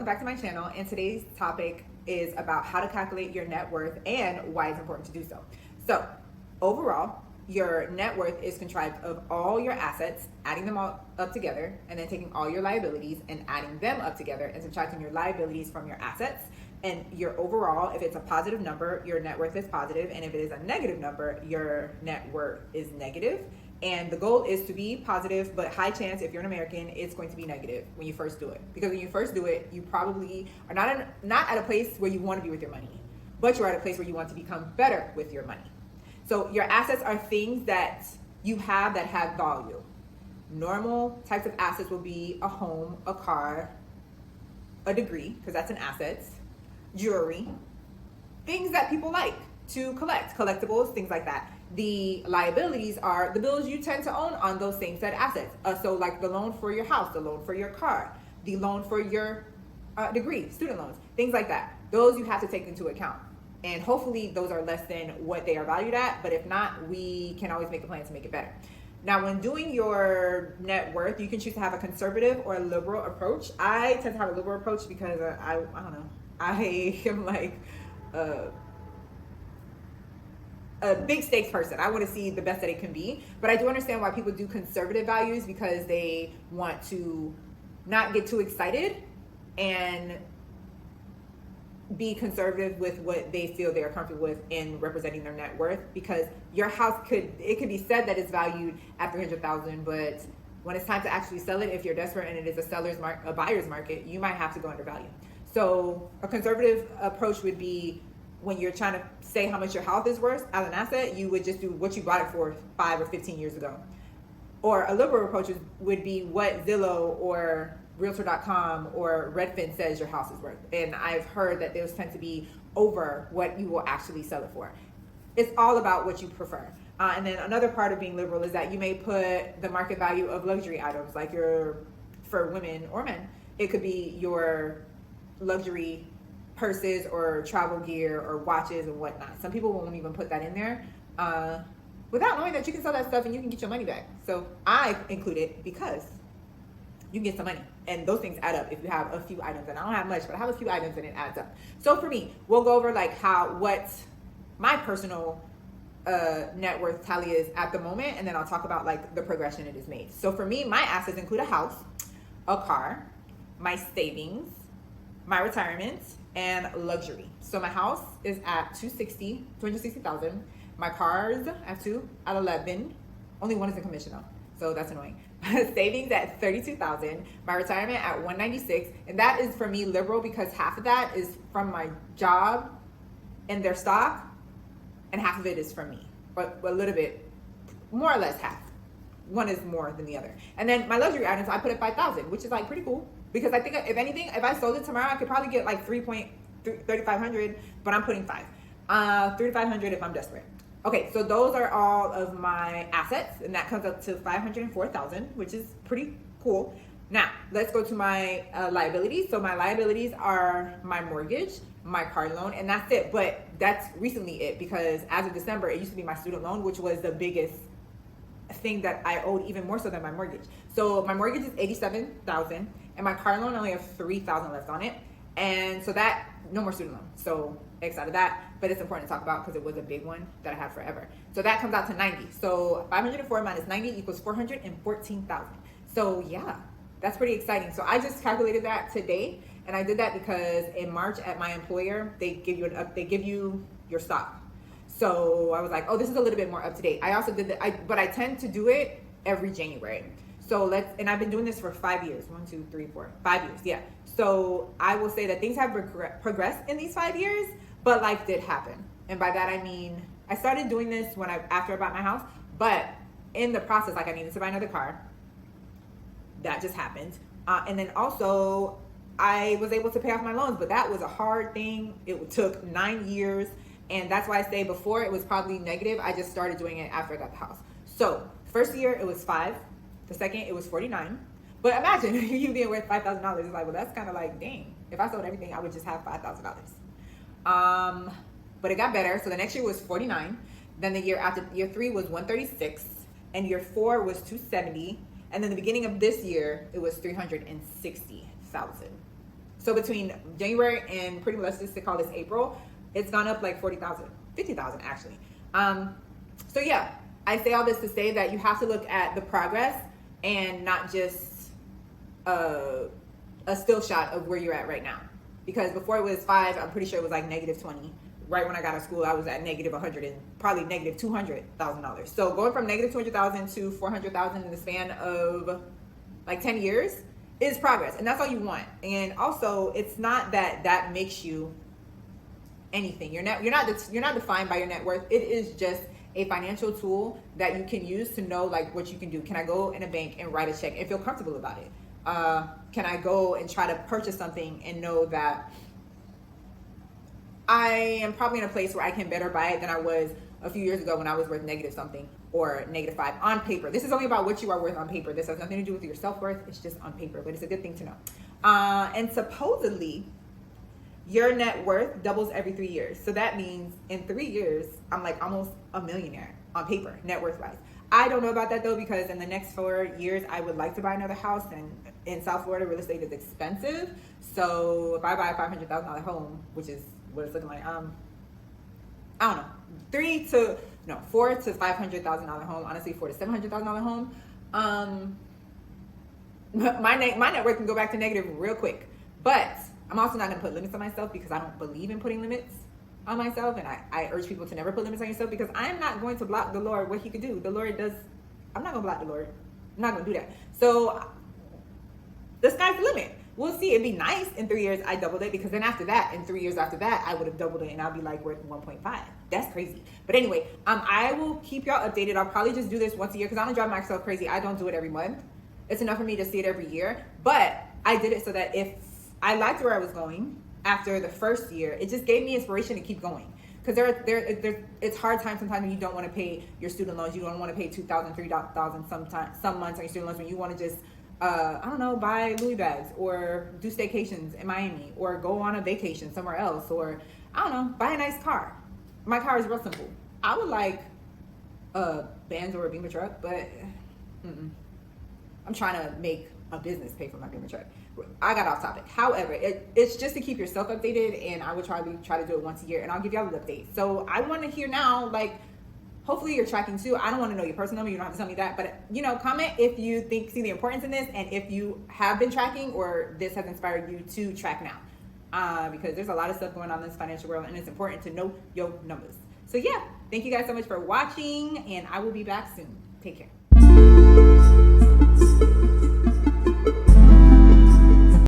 welcome back to my channel, and today's topic is about how to calculate your net worth and why it's important to do so. So overall, your net worth is comprised of all your assets, adding them all up together, and then taking all your liabilities and adding them up together and subtracting your liabilities from your assets. And your overall, if it's a positive number, your net worth is positive, and if it is a negative number, your net worth is negative. And the goal is to be positive, but high chance, if you're an American, it's going to be negative when you first do it. Because when you first do it, you probably are not at a place where you want to be with your money, but you're at a place where you want to become better with your money. So your assets are things that you have that have value. Normal types of assets will be a home, a car, a degree, because that's an asset, jewelry, things that people like to collect, collectibles, things like that. The liabilities are the bills you tend to own on those same set assets. So like the loan for your house, the loan for your car, the loan for your degree, student loans, things like that. Those you have to take into account. And hopefully those are less than what they are valued at. But if not, we can always make a plan to make it better. Now, when doing your net worth, you can choose to have a conservative or a liberal approach. I tend to have a liberal approach because I don't know. I am like a big stakes person. I want to see the best that it can be, but I do understand why people do conservative values, because they want to not get too excited and be conservative with what they feel they are comfortable with in representing their net worth. Because your house could be said that it's valued at $300,000, but when it's time to actually sell it, if you're desperate and it is a buyer's market, you might have to go undervalue. So a conservative approach would be, when you're trying to say how much your house is worth as an asset, you would just do what you bought it for 5 or 15 years ago. Or a liberal approach would be what Zillow or Realtor.com or Redfin says your house is worth. And I've heard that those tend to be over what you will actually sell it for. It's all about what you prefer. And then another part of being liberal is that you may put the market value of luxury items, like for women or men, it could be your luxury purses or travel gear or watches and whatnot. Some people won't even put that in there without knowing that you can sell that stuff and you can get your money back. So I include it because you can get some money, and those things add up if you have a few items. And I don't have much, but I have a few items and it adds up. So for me, we'll go over like what my personal net worth tally is at the moment, and then I'll talk about like the progression it is made. So for me, my assets include a house, a car, my savings, my retirement, and luxury. So my house is at $260,000. My cars, I have 2 at 11. Only one is in commission though, so that's annoying. Savings at $32,000. My retirement at $196,000, and that is for me liberal because half of that is from my job and their stock, and half of it is from me, but a little bit, more or less half. One is more than the other. And then my luxury items, I put at $5,000, which is like pretty cool. Because I think if anything, if I sold it tomorrow, I could probably get like $3,500, but I'm putting $3,500 if I'm desperate. Okay, so those are all of my assets, and that comes up to $504,000, which is pretty cool. Now, let's go to my liabilities. So my liabilities are my mortgage, my car loan, and that's it. But that's recently it, because as of December, it used to be my student loan, which was the biggest thing that I owed, even more so than my mortgage. So my mortgage is $87,000, and my car loan, I only have $3,000 left on it. And so that, no more student loan. So excited of that, but it's important to talk about because it was a big one that I had forever. So that comes out to 90. So 504 minus 90 equals 414,000. So yeah, that's pretty exciting. So I just calculated that today, and I did that because in March at my employer, they give you your stock. So I was like, oh, this is a little bit more up to date. I also did that, but I tend to do it every January. So and I've been doing this for 5 years. 1, 2, 3, 4, 5 years. Yeah. So I will say that things have progressed in these 5 years, but life did happen. And by that, I mean, I started doing this after I bought my house, but in the process, like I needed to buy another car. That just happened. And then also I was able to pay off my loans, but that was a hard thing. It took 9 years. And that's why I say before it was probably negative. I just started doing it after I got the house. So first year it was 5. The second it was 49. But imagine you being worth $5,000. It's like, well, that's kind of like, dang. If I sold everything, I would just have $5,000. But it got better. So the next year was 49. Then the year after, year 3 was 136, and year 4 was 270. And then the beginning of this year, it was 360,000. So between January and pretty much just to call this April, it's gone up like 40,000, 50,000 actually. So yeah, I say all this to say that you have to look at the progress and not just a still shot of where you're at right now. Because before it was 5, I'm pretty sure it was like negative 20. Right when I got out of school, I was at negative 100 and probably negative $200,000. So going from negative 200,000 to 400,000 in the span of like 10 years is progress, and that's all you want. And also, it's not that makes you anything. You're not defined by your net worth. It is just a financial tool that you can use to know like what you can do. Can I go in a bank and write a check and feel comfortable about it? Can I go and try to purchase something and know that I am probably in a place where I can better buy it than I was a few years ago when I was worth negative something or negative 5 on paper. This is only about what you are worth on paper. This has nothing to do with your self-worth. It's just on paper, but it's a good thing to know. And supposedly your net worth doubles every 3 years. So that means in 3 years, I'm like almost a millionaire on paper, net worth wise. I don't know about that though, because in the next 4 years, I would like to buy another house, and in South Florida, real estate is expensive. So if I buy a $500,000 home, which is what it's looking like, I don't know, 4 to $500,000 home, honestly, $4 to $700,000 home. My net worth can go back to negative real quick, but I'm also not going to put limits on myself because I don't believe in putting limits on myself, and I urge people to never put limits on yourself, because I'm not going to block the Lord what he could do. The Lord does. I'm not going to block the Lord. I'm not going to do that. So the sky's the limit. We'll see. It'd be nice in 3 years I doubled it, because then after that, in 3 years after that, I would have doubled it and I'll be like worth 1.5. That's crazy. But anyway, I will keep y'all updated. I'll probably just do this once a year because I don't drive myself crazy. I don't do it every month. It's enough for me to see it every year. But I did it so that if I liked where I was going after the first year, it just gave me inspiration to keep going. Because it's hard times sometimes when you don't want to pay your student loans. You don't want to pay $2,000, $3,000 some months on your student loans, when you want to just I don't know, buy Louis bags or do staycations in Miami or go on a vacation somewhere else, or I don't know, buy a nice car. My car is real simple. I would like a Benz or a Beamer truck, but I'm trying to make a business pay for my Beamer truck. I got off topic. However, it's just to keep yourself updated, and I would try to do it once a year, and I'll give y'all an update. So I want to hear now, like, hopefully you're tracking too. I don't want to know your personal number. You don't have to tell me that. But, comment if you see the importance in this, and if you have been tracking or this has inspired you to track now. Because there's a lot of stuff going on in this financial world, and it's important to know your numbers. So, yeah, thank you guys so much for watching, and I will be back soon. Take care.